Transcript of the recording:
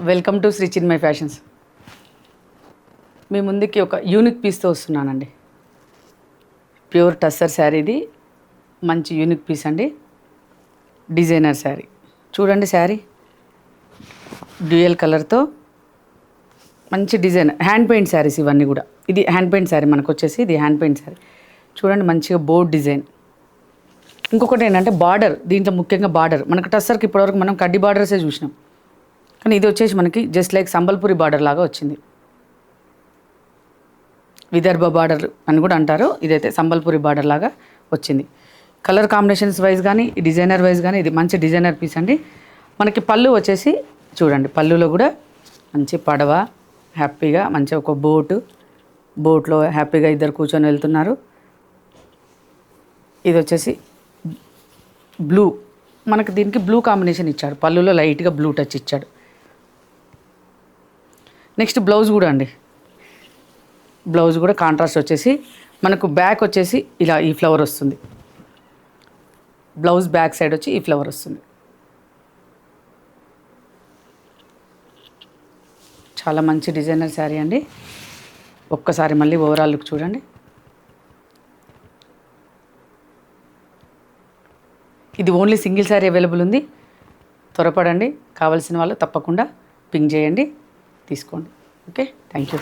Welcome to Shri Chinmay fashions. మీ ముందుకి ఒక యూనిక్ పీస్తో వస్తున్నానండి. ప్యూర్ టస్సర్ శారీ, ఇది మంచి యూనిక్ పీస్ అండి. డిజైనర్ శారీ చూడండి. శారీ డ్యూయల్ కలర్తో మంచి డిజైన్, హ్యాండ్ పెయింట్ శారీస్ ఇవన్నీ కూడా. ఇది హ్యాండ్ పెయింట్ శారీ మనకు వచ్చేసి, ఇది హ్యాండ్ పెయింట్ శారీ చూడండి. మంచిగా బోర్డ్ డిజైన్. ఇంకొకటి ఏంటంటే బార్డర్, దీంట్లో ముఖ్యంగా బార్డర్ మనకు టస్సర్కి ఇప్పటివరకు మనం కడ్డీ బార్డర్సే చూసినాం, కానీ ఇది వచ్చేసి మనకి జస్ట్ లైక్ సంబల్పురి బార్డర్ లాగా వచ్చింది. విదర్భ బార్డర్ అని కూడా అంటారు, ఇదైతే సంబల్పురి బార్డర్ లాగా వచ్చింది. కలర్ కాంబినేషన్స్ వైజ్ కానీ, డిజైనర్ వైజ్ కానీ ఇది మంచి డిజైనర్ పీస్ అండి. మనకి పళ్ళు వచ్చేసి చూడండి, పళ్ళులో కూడా మంచి పడవ, హ్యాపీగా మంచి ఒక బోట్లో హ్యాపీగా ఇద్దరు కూర్చొని వెళ్తున్నారు. ఇది వచ్చేసి బ్లూ, మనకి దీనికి బ్లూ కాంబినేషన్ ఇచ్చాడు, పళ్ళులో లైట్గా బ్లూ టచ్ ఇచ్చాడు. నెక్స్ట్ బ్లౌజ్ కూడా అండి, బ్లౌజ్ కూడా కాంట్రాస్ట్ వచ్చేసి మనకు బ్యాక్ వచ్చేసి ఇలా ఈ ఫ్లవర్ వస్తుంది. బ్లౌజ్ బ్యాక్ సైడ్ వచ్చి ఈ ఫ్లవర్ వస్తుంది. చాలా మంచి డిజైనర్ శారీ అండి. ఒక్కసారి మళ్ళీ ఓవరాల్ లుక్ చూడండి. ఇది ఓన్లీ సింగిల్ శారీ అవైలబుల్ ఉంది. త్వరపడండి, కావాల్సిన వాళ్ళు తప్పకుండా పింగ్ చేయండి, తీసుకోండి. Okay, thank you.